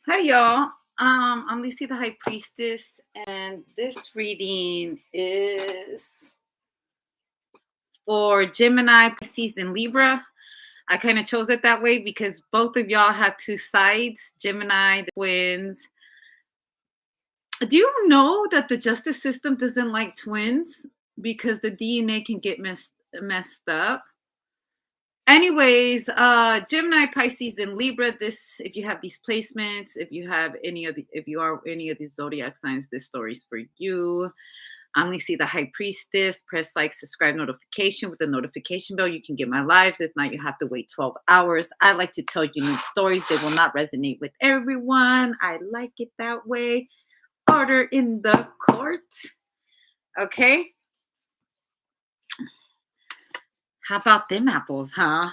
Hi, y'all. I'm Lisa the High Priestess, and this reading is for Gemini, Pisces, and Libra. I kind of chose it that way because both of y'all have two sides. Gemini, the twins. Do you know that the justice system doesn't like twins because the DNA can get messed up? Anyways, Gemini, Pisces, and Libra. This, if you have these placements, if you are any of these zodiac signs, this story is for you. I'm Lisa the High Priestess. Press like, subscribe, notification with the notification bell. You can get my lives. If not, you have to wait 12 hours. I like to tell unique stories. They will not resonate with everyone. I like it that way. Order in the court. Okay. How about them apples, huh?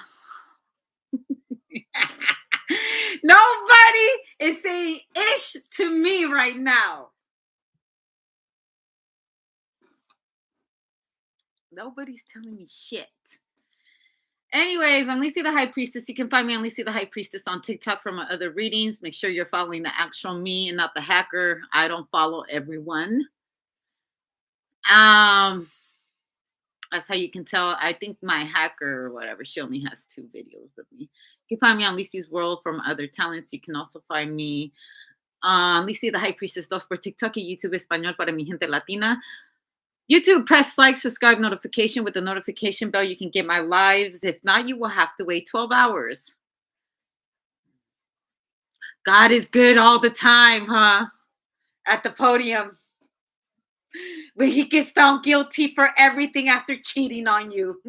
Nobody is saying ish to me right now. Nobody's telling me shit. Anyways, I'm Lisa the High Priestess. You can find me on Lisa the High Priestess on TikTok for my other readings. Make sure you're following the actual me and not the hacker. I don't follow everyone. That's how you can tell. I think my hacker or whatever, she only has 2 videos of me. You can find me on Lisa's World for my other talents. You can also find me on Lisa the High Priestess 2 por TikTok y YouTube Español para mi gente latina. YouTube, press like, subscribe, notification with the notification bell. You can get my lives. If not, you will have to wait 12 hours. God is good all the time, huh? At the podium. When he gets found guilty for everything after cheating on you.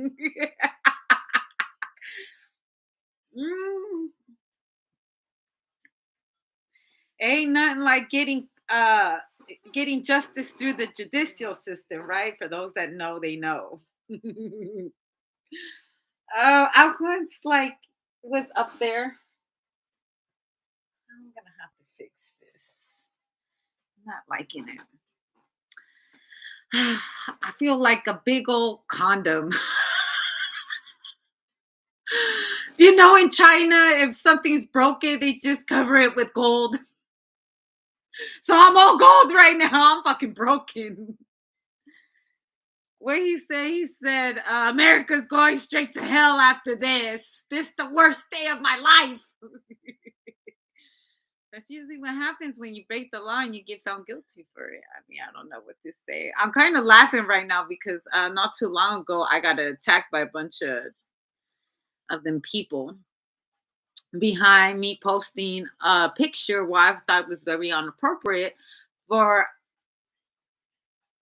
Ain't nothing like getting justice through the judicial system, right? For those that know, they know. I once was up there. I'm gonna have to fix this. I'm not liking it. I feel like a big old condom. Do you know in China, if something's broken, they just cover it with gold? So I'm all gold right now. I'm fucking broken. What he say? He said, America's going straight to hell after this. This is the worst day of my life. That's usually what happens when you break the law and you get found guilty for it. I mean, I don't know what to say. I'm kind of laughing right now because not too long ago, I got attacked by a bunch of them people behind me posting a picture where I thought was very inappropriate for,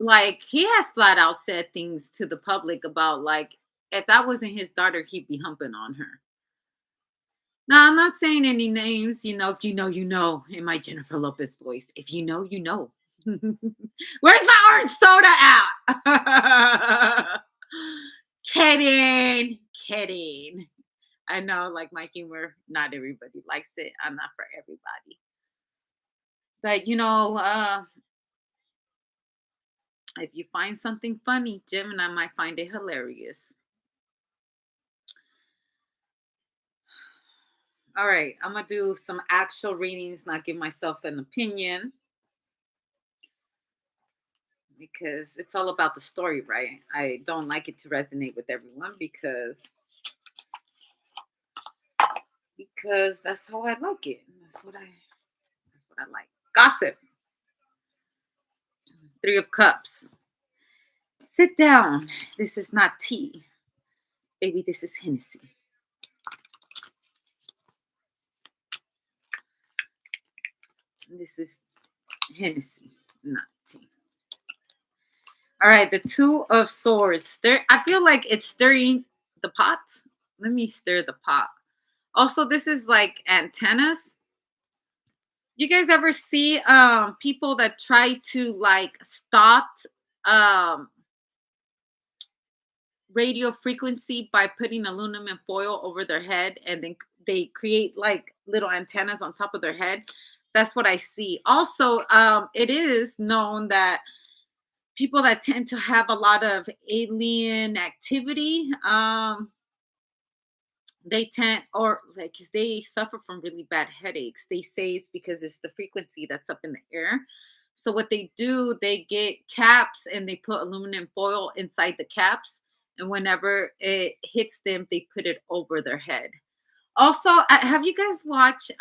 like, he has flat out said things to the public about, like, if that wasn't his daughter, he'd be humping on her. Now, I'm not saying any names, if you know, you know, in my Jennifer Lopez voice. If you know, you know. Where's my orange soda at? Kidding. I know, like, my humor, not everybody likes it. I'm not for everybody. But, if you find something funny, Gemini might find it hilarious. All right, I'm going to do some actual readings, not give myself an opinion. Because it's all about the story, right? I don't like it to resonate with everyone because that's how I like it. That's what I like. Gossip. 3 of Cups. Sit down. This is not tea. Baby, this is Hennessy. This is Hennessy, not tea. All right, the 2 of Swords. I feel like it's stirring the pot. Let me stir the pot. Also, this is like antennas. You guys ever see people that try to like stop radio frequency by putting aluminum foil over their head, and then they create like little antennas on top of their head? That's what I see. Also, it is known that people that tend to have a lot of alien activity, they tend, or like, 'cause they suffer from really bad headaches. They say it's because it's the frequency that's up in the air. So what they do, they get caps and they put aluminum foil inside the caps, and whenever it hits them, they put it over their head. Also, have you guys watched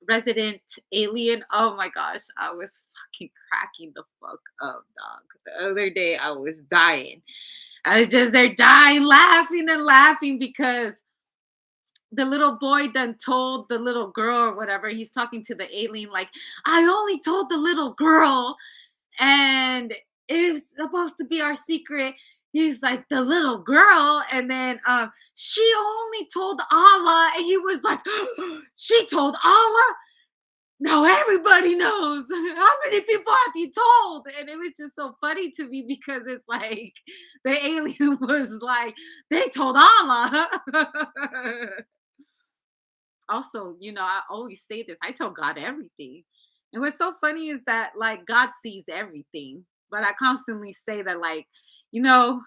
Resident Alien? Oh my gosh, I was fucking cracking the fuck up, dog. The other day I was dying. I was just there dying, laughing and laughing because the little boy done told the little girl or whatever. He's talking to the alien, like, I only told the little girl, and it's supposed to be our secret. He's like, the little girl, and then she only told Allah, and he was like, she told Allah. Now everybody knows. How many people have you told? And it was just so funny to me because it's like the alien was like, they told Allah. Also, I always say this. I tell God everything. And what's so funny is that like God sees everything. But I constantly say that, like, you know,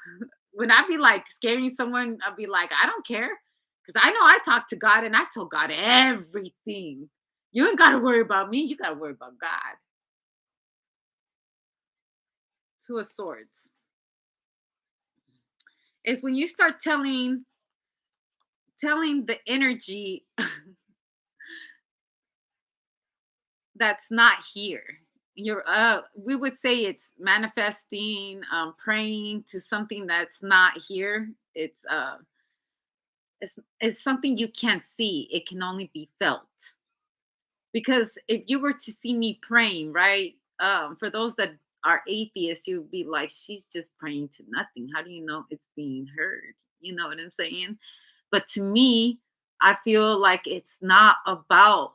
when I be like scaring someone, I'll be like, I don't care. Because I know I talk to God and I tell God everything. You ain't gotta worry about me, you gotta worry about God. Two of Swords. It's when you start telling the energy that's not here. You're we would say it's manifesting, praying to something that's not here. It's something you can't see. It can only be felt. Because if you were to see me praying, right? For those that are atheists, you'd be like, she's just praying to nothing. How do you know it's being heard? You know what I'm saying? But to me, I feel like it's not about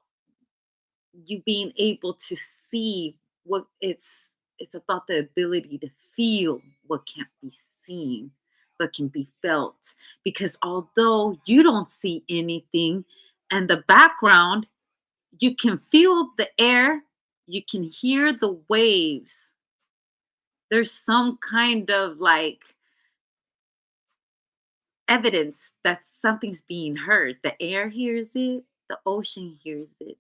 you being able to see what it's about the ability to feel what can't be seen but can be felt, because although you don't see anything and the background, you can feel the air, you can hear the waves. There's some kind of like evidence that something's being heard. The air hears it, the ocean hears it,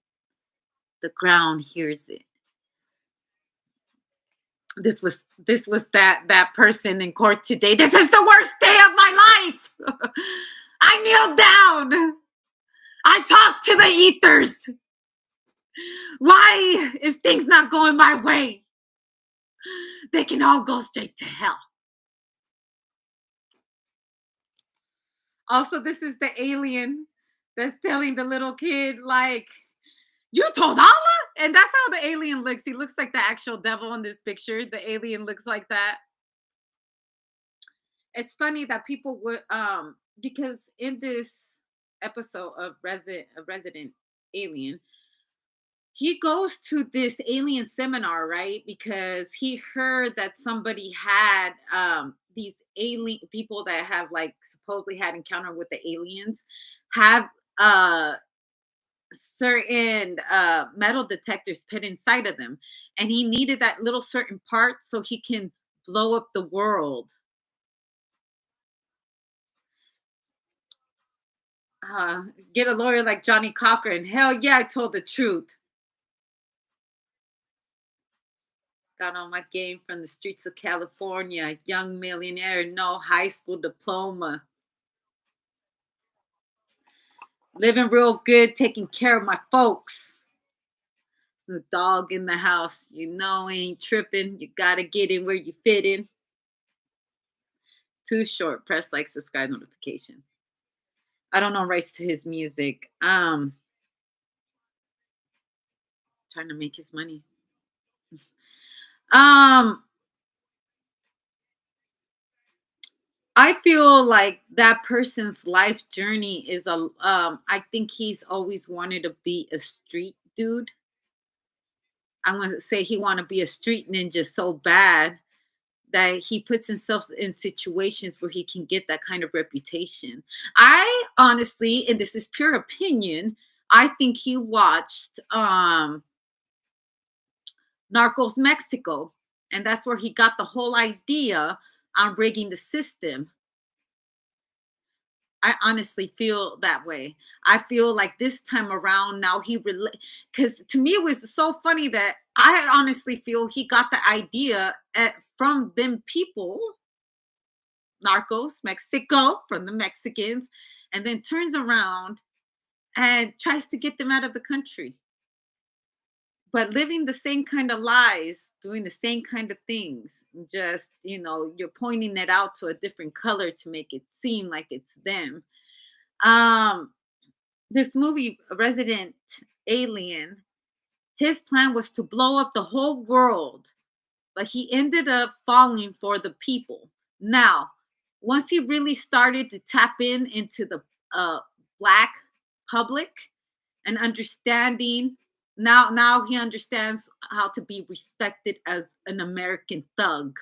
the ground hears it. This was that person in court today. This is the worst day of my life. I kneel down. I talk to the ethers. Why is things not going my way? They can all go straight to hell. Also, this is the alien that's telling the little kid, like, you told Allah? And that's how the alien looks. He looks like the actual devil in this picture. The alien looks like that. It's funny that people would because in this episode of Resident Alien, he goes to this alien seminar, right? Because he heard that somebody had these alien people that have like supposedly had encounter with the aliens have certain metal detectors put inside of them, and he needed that little certain part so he can blow up the world. uh get a lawyer like Johnny Cochran. Hell yeah, I told the truth. Got on my game from the streets of California. Young millionaire, no high school diploma. Living real good, taking care of my folks. There's no dog in the house. Ain't tripping. You gotta get in where you fit in. Too short. Press like, subscribe, notification. I don't know rights to his music. Trying to make his money. Um, I feel like that person's life journey is I think he's always wanted to be a street dude. I'm gonna say he want to be a street ninja so bad that he puts himself in situations where he can get that kind of reputation. I honestly, and this is pure opinion, I think he watched Narcos Mexico, and that's where he got the whole idea on rigging the system. I honestly feel that way. I feel like this time around now he relate, because to me it was so funny that I honestly feel he got the idea from them people, Narcos, Mexico, from the Mexicans, and then turns around and tries to get them out of the country. But living the same kind of lies, doing the same kind of things, just, you're pointing it out to a different color to make it seem like it's them. Um, this movie, Resident Alien, his plan was to blow up the whole world, but he ended up falling for the people. Now, once he really started to tap into the uh, black public and understanding, now he understands how to be respected as an American thug,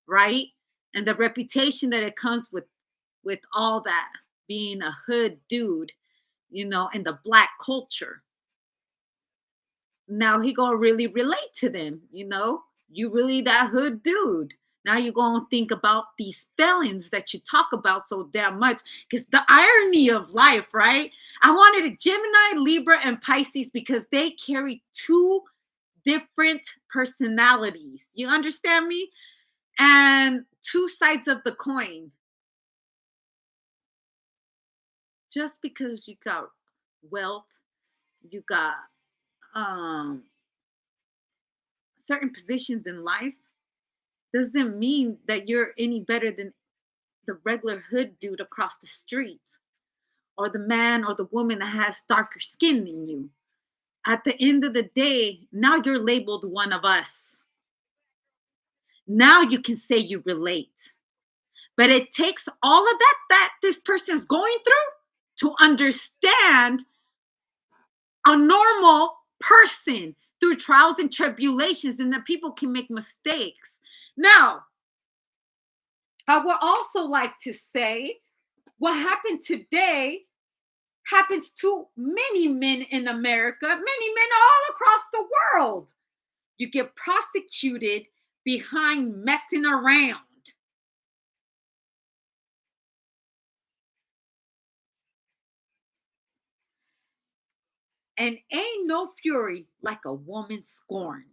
right? And the reputation that it comes with all that, being a hood dude, and the black culture. Now he gonna really relate to them. You really that hood dude. Now you're gonna think about these felons that you talk about so damn much. Because the irony of life, right? I wanted a Gemini, Libra, and Pisces because they carry two different personalities. You understand me? And two sides of the coin. Just because you got wealth, you got um certain positions in life, doesn't mean that you're any better than the regular hood dude across the street, or the man or the woman that has darker skin than you. At the end of the day, now you're labeled one of us. Now you can say you relate. But it takes all of that this person's going through to understand a normal person through trials and tribulations, and that people can make mistakes. Now, I would also like to say what happened today happens to many men in America, many men all across the world. You get prosecuted behind messing around. And ain't no fury like a woman scorned.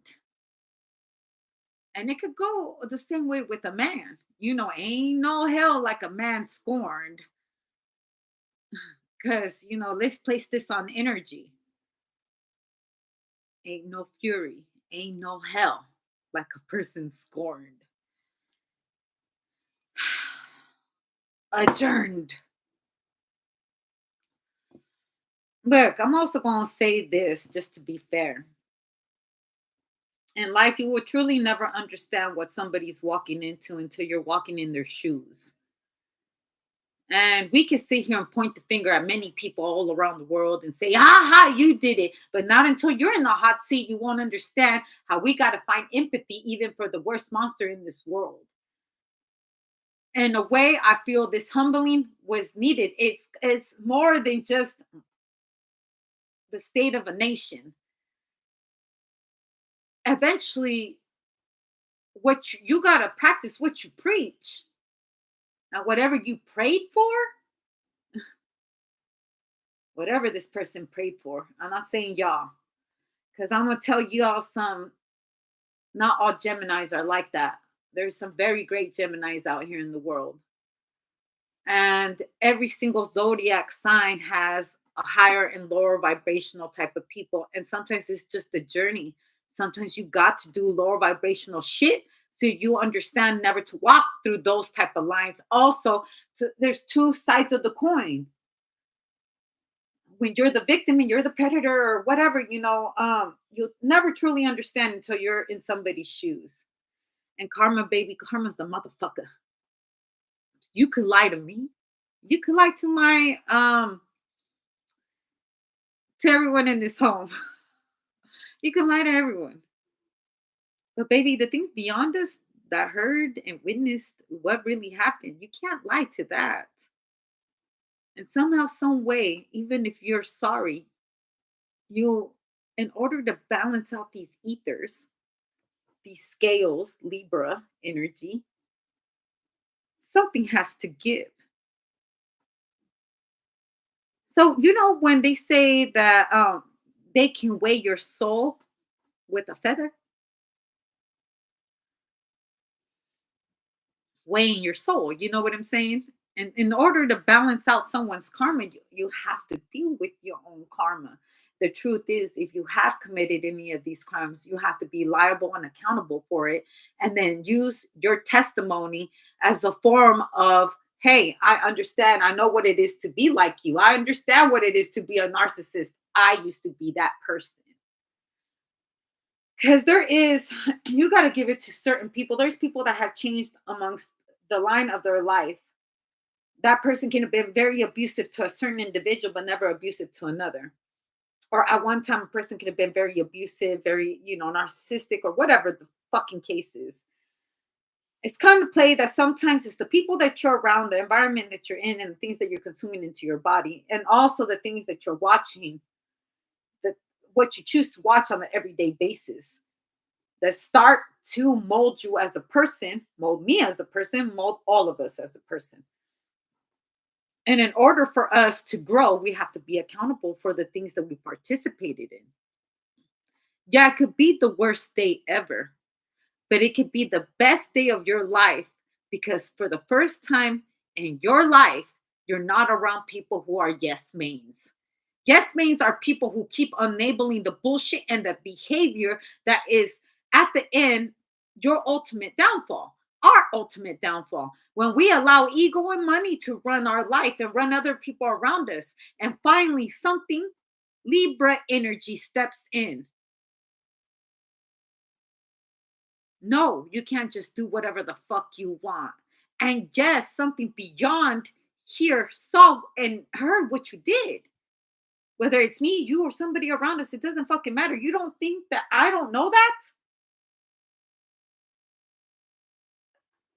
And it could go the same way with a man. Ain't no hell like a man scorned. Because, let's place this on energy. Ain't no fury, ain't no hell like a person scorned. Adjourned. Look, I'm also going to say this just to be fair. In life, you will truly never understand what somebody's walking into until you're walking in their shoes. And we can sit here and point the finger at many people all around the world and say, ha, you did it. But not until you're in the hot seat, you won't understand how we got to find empathy even for the worst monster in this world. In a way, I feel this humbling was needed. It's more than just the state of a nation. Eventually, you got to practice what you preach. Now, whatever you prayed for, whatever this person prayed for, I'm not saying y'all, because I'm going to tell y'all not all Geminis are like that. There's some very great Geminis out here in the world. And every single zodiac sign has a higher and lower vibrational type of people. And sometimes it's just a journey. Sometimes you got to do lower vibrational shit so you understand never to walk through those type of lines. Also, there's two sides of the coin. When you're the victim and you're the predator or whatever, you'll never truly understand until you're in somebody's shoes. And karma, baby, karma's a motherfucker. You could lie to me. You could lie to my to everyone in this home. You can lie to everyone. But baby, the things beyond us that heard and witnessed what really happened, you can't lie to that. And somehow, some way, even if you're sorry, you, in order to balance out these ethers, these scales, Libra energy, something has to give. So, when they say that they can weigh your soul with a feather, weighing your soul, you know what I'm saying? And in order to balance out someone's karma, you have to deal with your own karma. The truth is, if you have committed any of these crimes, you have to be liable and accountable for it. And then use your testimony as a form of, hey, I understand. I know what it is to be like you. I understand what it is to be a narcissist. I used to be that person. Because there is, you got to give it to certain people. There's people that have changed amongst the line of their life. That person can have been very abusive to a certain individual, but never abusive to another. Or at one time, a person could have been very abusive, very, narcissistic, or whatever the fucking case is. It's kind of play that sometimes it's the people that you're around, the environment that you're in, and the things that you're consuming into your body, and also the things that you're watching, that what you choose to watch on an everyday basis, that start to mold you as a person, mold me as a person, mold all of us as a person. And in order for us to grow, we have to be accountable for the things that we participated in. Yeah, it could be the worst day ever, but it could be the best day of your life because for the first time in your life, you're not around people who are yes mains. Yes mains are people who keep enabling the bullshit and the behavior that is at the end your ultimate downfall, our ultimate downfall. When we allow ego and money to run our life and run other people around us, and finally something Libra energy steps in. No, you can't just do whatever the fuck you want. And yes, something beyond here saw and heard what you did. Whether it's me, you, or somebody around us, it doesn't fucking matter. You don't think that I don't know that?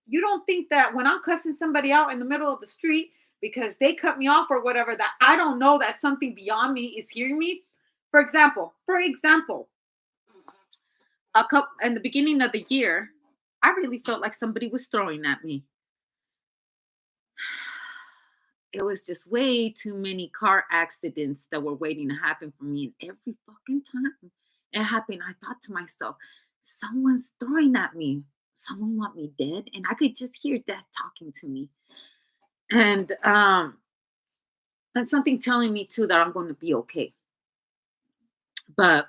You don't think that when I'm cussing somebody out in the middle of the street because they cut me off or whatever, that I don't know that something beyond me is hearing me? For example, a couple in the beginning of the year, I really felt like somebody was throwing at me. It was just way too many car accidents that were waiting to happen for me. And every fucking time it happened, I thought to myself, someone's throwing at me. Someone want me dead. And I could just hear that talking to me. And something telling me too that I'm going to be okay. But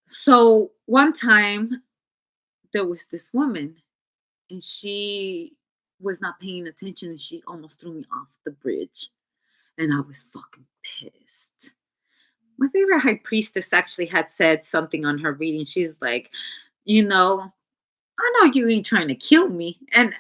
so one time there was this woman and she was not paying attention and she almost threw me off the bridge. And I was fucking pissed. My favorite high priestess actually had said something on her reading. She's like, you know, I know you ain't trying to kill me. And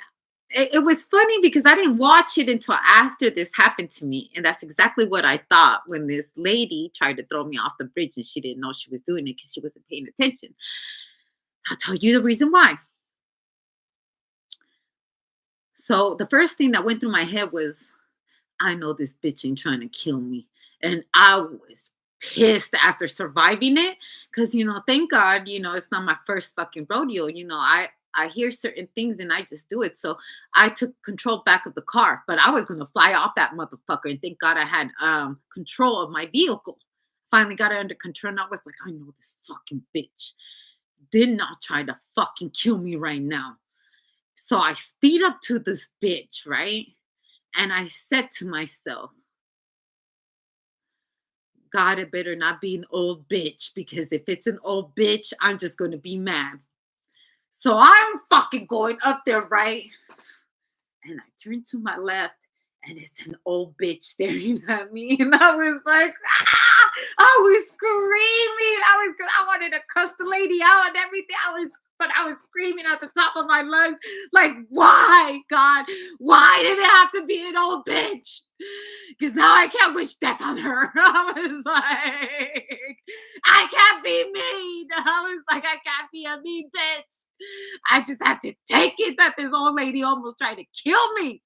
it was funny because I didn't watch it until after this happened to me. And that's exactly what I thought when this lady tried to throw me off the bridge and she didn't know she was doing it because she wasn't paying attention. I'll tell you the reason why. So the first thing that went through my head was, I know this bitch ain't trying to kill me. And I was pissed after surviving it. Cause thank God, it's not my first fucking rodeo. I hear certain things and I just do it. So I took control back of the car, but I was gonna fly off that motherfucker. And thank God I had control of my vehicle. Finally got it under control. And I was like, I know this fucking bitch did not try to fucking kill me right now. So I speed up to this bitch, right? And I said to myself, God, it better not be an old bitch because if it's an old bitch, I'm just going to be mad. So I'm fucking going up there, right? And I turn to my left and it's an old bitch staring at me. And I was like, ah! I was screaming. I wanted to cuss the lady out and everything. But I was screaming at the top of my lungs, like, why, God? Why did it have to be an old bitch? Because now I can't wish death on her. I was like, I can't be mean. I was like, I can't be a mean bitch. I just have to take it that this old lady almost tried to kill me.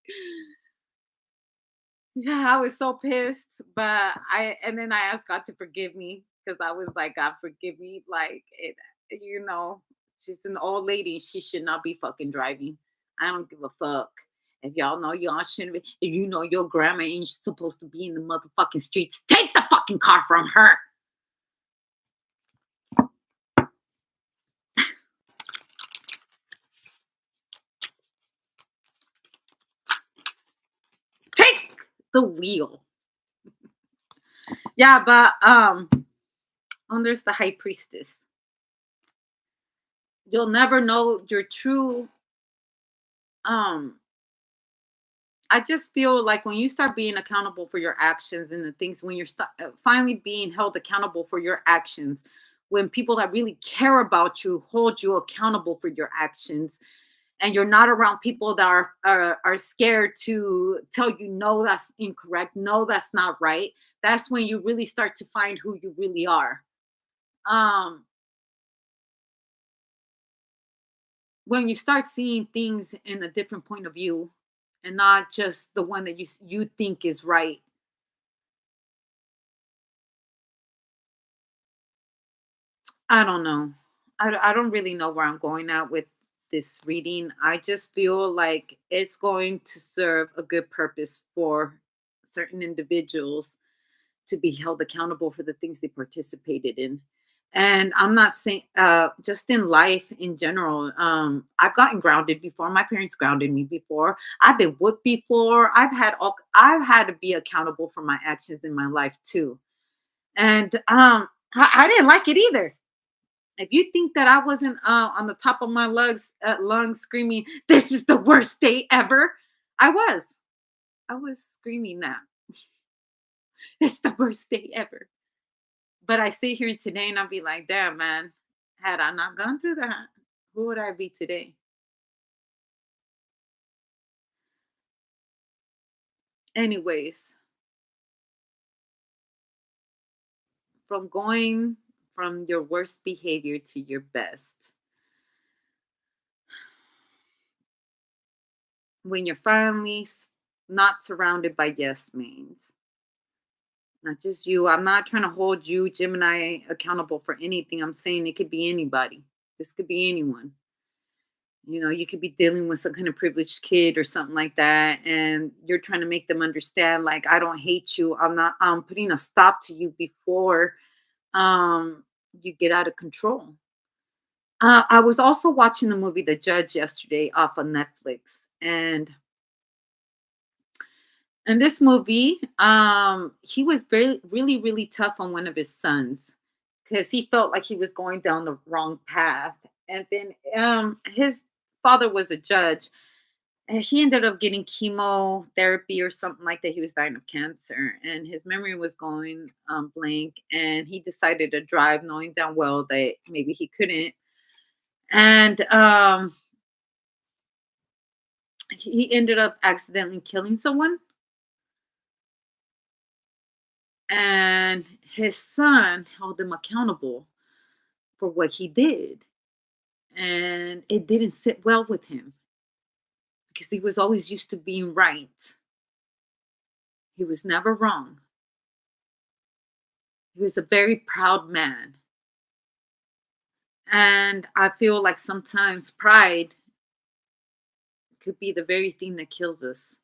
Yeah, I was so pissed, but and then I asked God to forgive me because I was like, God, forgive me. Like, she's an old lady. She should not be fucking driving. I don't give a fuck. If y'all know y'all shouldn't be, if you know your grandma ain't supposed to be in the motherfucking streets, take the fucking car from her. Take the wheel. Yeah, but there's the high priestess. You'll never know your true um I just feel like when you start being accountable for your actions and the things, when you're finally being held accountable for your actions, when people that really care about you hold you accountable for your actions, and you're not around people that are scared to tell you no, that's incorrect, no, that's not right. That's when you really start to find who you really are. Um, when you start seeing things in a different point of view, and not just the one that you think is right. I don't know. I don't really know where I'm going at with this reading. I just feel like it's going to serve a good purpose for certain individuals to be held accountable for the things they participated in. And I'm not saying just in life in general. I've gotten grounded before. My parents grounded me before. I've been whooped before. I've had to be accountable for my actions in my life too. And I didn't like it either. If you think that I wasn't on the top of my lungs screaming, "This is the worst day ever," I was. I was screaming that. It's the worst day ever. But I sit here today and I'll be like, damn, man, had I not gone through that, who would I be today? Anyways, from going from your worst behavior to your best, when you're finally not surrounded by yes means, not just you. I'm not trying to hold you, Gemini, accountable for anything. I'm saying it could be anybody. This could be anyone. You could be dealing with some kind of privileged kid or something like that, and you're trying to make them understand, like, I don't hate you. I'm putting a stop to you before you get out of control. I was also watching the movie The Judge yesterday off of Netflix, and in this movie, he was very, really, really tough on one of his sons because he felt like he was going down the wrong path. And then his father was a judge, and he ended up getting chemotherapy or something like that. He was dying of cancer, and his memory was going blank. And he decided to drive, knowing damn well that maybe he couldn't. And he ended up accidentally killing someone. And his son held him accountable for what he did. And it didn't sit well with him because he was always used to being right. He was never wrong. He was a very proud man. And I feel like sometimes pride could be the very thing that kills us.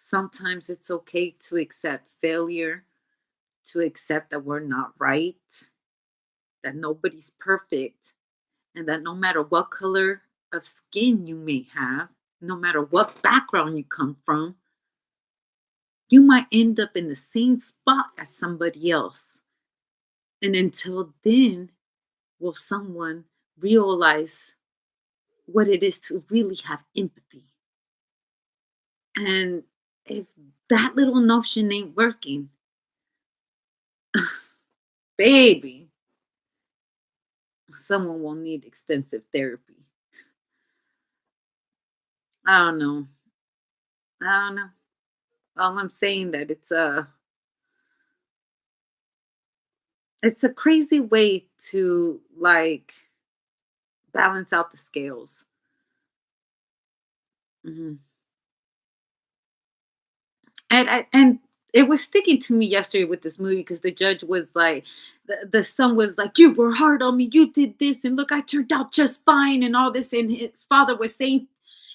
Sometimes it's okay to accept failure, to accept that we're not right, that nobody's perfect, and that no matter what color of skin you may have, no matter what background you come from, you might end up in the same spot as somebody else. And until then, will someone realize what it is to really have empathy? And if that little notion ain't working, baby, someone will need extensive therapy. I don't know. I don't know. All I'm saying that it's a crazy way to, like, balance out the scales. Mhm. And it was sticking to me yesterday with this movie because the judge was like, the son was like, "You were hard on me. You did this, and look, I turned out just fine," and all this. And his father was saying,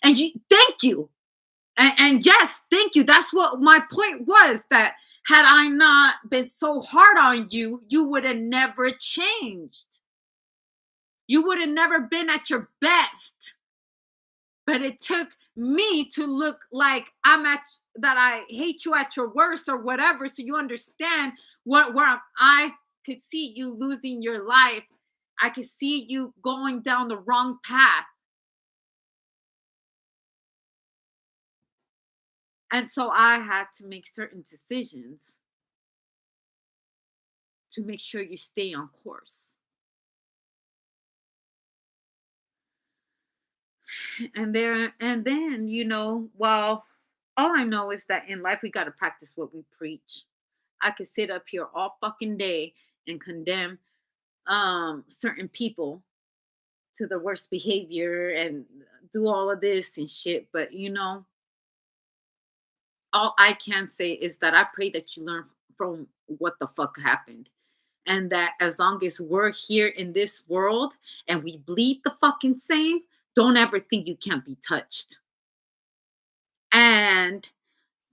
"And you thank thank you. And yes, thank you. That's what my point was, that had I not been so hard on you, you would have never changed. You would have never been at your best. But it took me to look like that I hate you at your worst or whatever, so you understand I could see you losing your life. I could see you going down the wrong path. And so I had to make certain decisions to make sure you stay on course. And then, well, all I know is that in life we got to practice what we preach. I could sit up here all fucking day and condemn certain people to the worst behavior and do all of this and shit, but all I can say is that I pray that you learn from what the fuck happened. And that as long as we're here in this world and we bleed the fucking same, don't ever think you can't be touched. And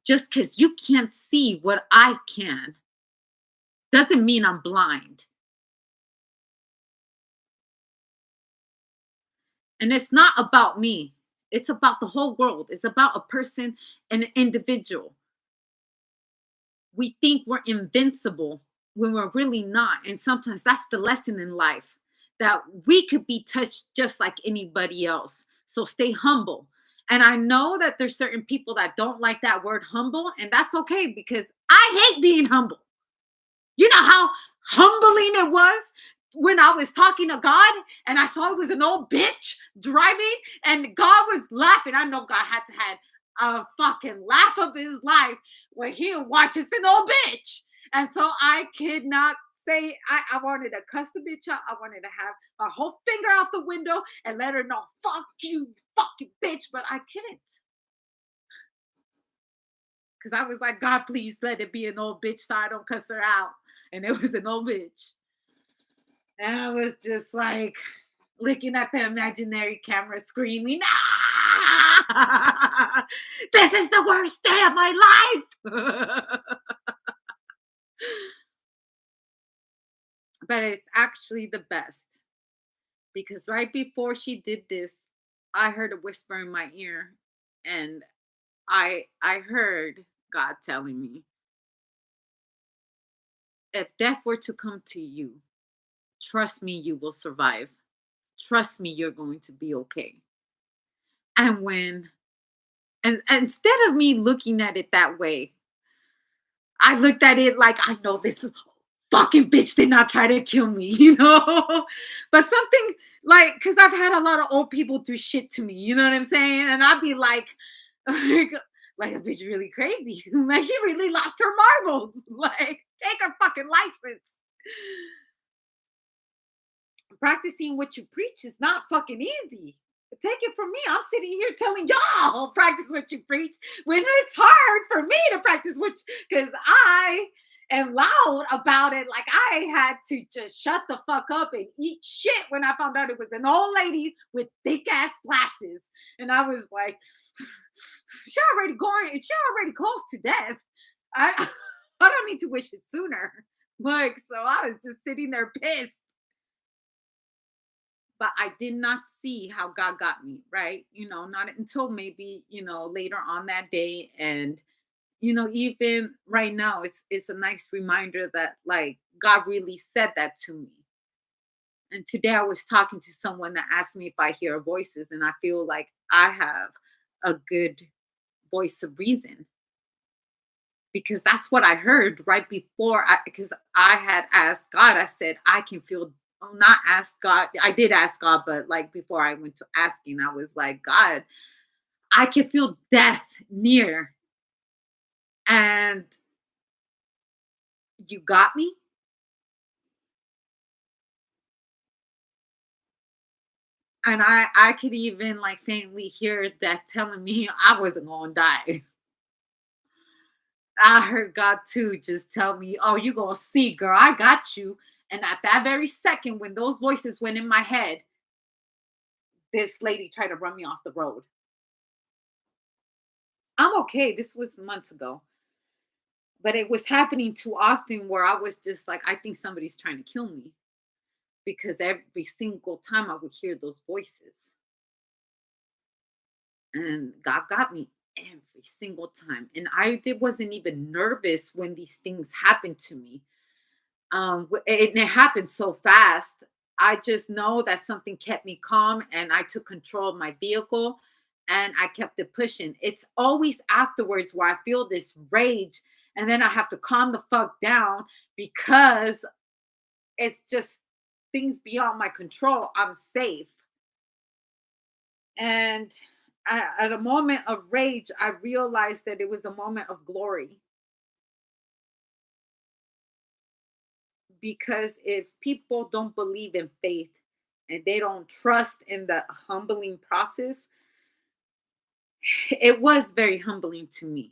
just because you can't see what I can doesn't mean I'm blind. And it's not about me, it's about the whole world. It's about a person, an individual. We think we're invincible when we're really not. And sometimes that's the lesson in life, that we could be touched just like anybody else. So stay humble. And I know that there's certain people that don't like that word humble, and that's okay because I hate being humble. You know how humbling it was when I was talking to God and I saw it was an old bitch driving and God was laughing. I know God had to have a fucking laugh of his life when he watches an old bitch. And so I could not say, I wanted to cuss the bitch out. I wanted to have my whole finger out the window and let her know, fuck you, fucking bitch. But I couldn't. Because I was like, God, please let it be an old bitch so I don't cuss her out. And it was an old bitch. And I was just like looking at the imaginary camera screaming, ah! This is the worst day of my life. But it's actually the best because right before she did this, I heard a whisper in my ear, and I heard God telling me, if death were to come to you, trust me, you will survive. Trust me, you're going to be okay. And and instead of me looking at it that way, I looked at it like, I know this fucking bitch did not try to kill me, But something like, because I've had a lot of old people do shit to me, you know what I'm saying? And I'd be like, like a bitch really crazy. Like she really lost her marbles. Like, take her fucking license. Practicing what you preach is not fucking easy. Take it from me. I'm sitting here telling y'all practice what you preach when it's hard for me to practice because I am loud about it. Like I had to just shut the fuck up and eat shit when I found out it was an old lady with thick ass glasses. And I was like, she already close to death. I I don't need to wish it sooner. Like, so I was just sitting there pissed. But I did not see how God got me, right? Not until maybe, later on that day. And, even right now, it's a nice reminder that like God really said that to me. And today I was talking to someone that asked me if I hear voices, and I feel like I have a good voice of reason because that's what I heard right before because I had asked God. I said, I can feel, not ask God. I did ask God, but like before I went to asking, I was like, God, I can feel death near. And you got me. And I could even like faintly hear death telling me I wasn't gonna die. I heard God too just tell me, oh, you gonna see, girl, I got you. And at that very second, when those voices went in my head, this lady tried to run me off the road. I'm okay. This was months ago. But it was happening too often where I was just like, I think somebody's trying to kill me because every single time I would hear those voices. And God got me every single time. And wasn't even nervous when these things happened to me. And it happened so fast. I just know that something kept me calm and I took control of my vehicle and I kept it pushing. It's always afterwards where I feel this rage and then I have to calm the fuck down because it's just things beyond my control. I'm safe. And at a moment of rage, I realized that it was a moment of glory. Because if people don't believe in faith and they don't trust in the humbling process, it was very humbling to me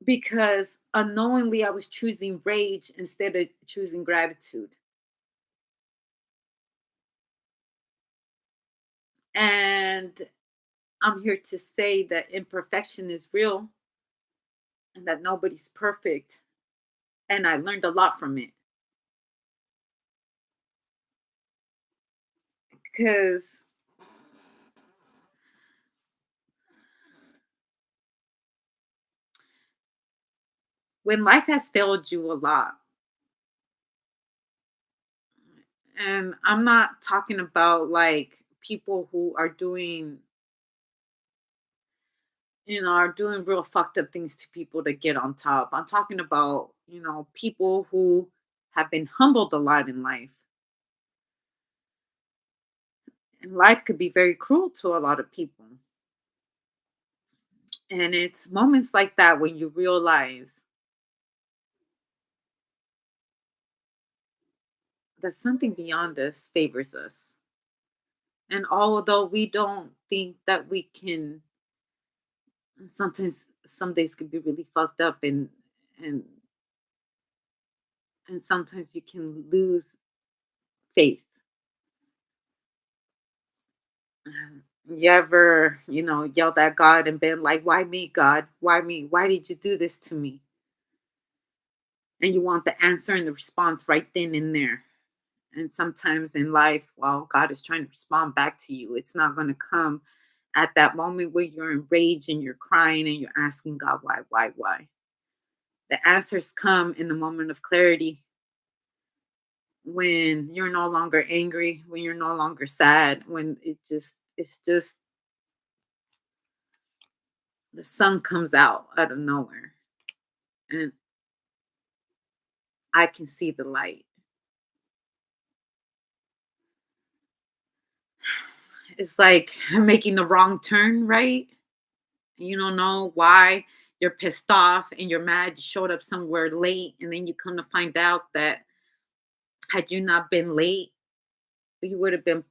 because unknowingly I was choosing rage instead of choosing gratitude. And I'm here to say that imperfection is real and that nobody's perfect. And I learned a lot from it because when life has failed you a lot, and I'm not talking about like people who are doing, are doing real fucked up things to people to get on top. I'm talking about, people who have been humbled a lot in life. And life could be very cruel to a lot of people. And it's moments like that when you realize that something beyond us favors us. And although we don't think that we can, sometimes some days could be really fucked up and and sometimes you can lose faith. You ever, yelled at God and been like, why me, God? Why me? Why did you do this to me? And you want the answer and the response right then and there. And sometimes in life, while God is trying to respond back to you, it's not going to come at that moment where you're enraged and you're crying and you're asking God, why? The answers come in the moment of clarity when you're no longer angry, when you're no longer sad, when it's just the sun comes out of nowhere and I can see the light. It's like making the wrong turn, right? And you don't know why you're pissed off and you're mad. You showed up somewhere late, and then you come to find out that had you not been late, you would have been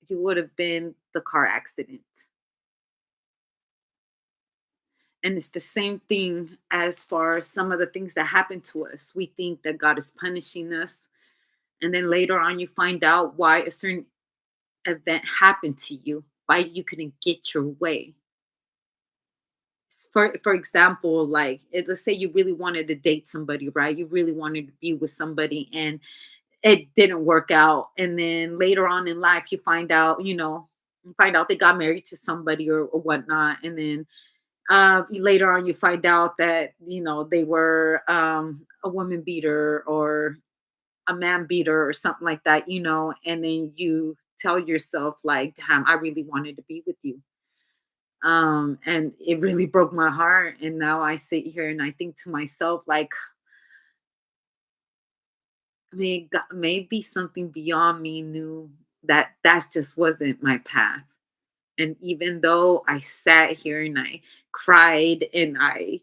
you would have been the car accident. And it's the same thing as far as some of the things that happen to us. We think that God is punishing us, and then later on, you find out why a certain event happened to you, why you couldn't get your way. For example, like let's say you really wanted to date somebody, right? You really wanted to be with somebody and it didn't work out. And then later on in life you find out they got married to somebody or whatnot. And then later on you find out that they were a woman beater or a man beater or something like that, and then you tell yourself like, damn, I really wanted to be with you. And it really broke my heart, and now I sit here and I think to myself like, maybe something beyond me knew that just wasn't my path. And even though I sat here and I cried and I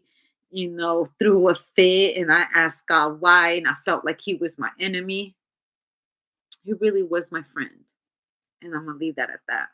threw a fit and I asked God why, and I felt like he was my enemy, he really was my friend. And I'm gonna leave that at that.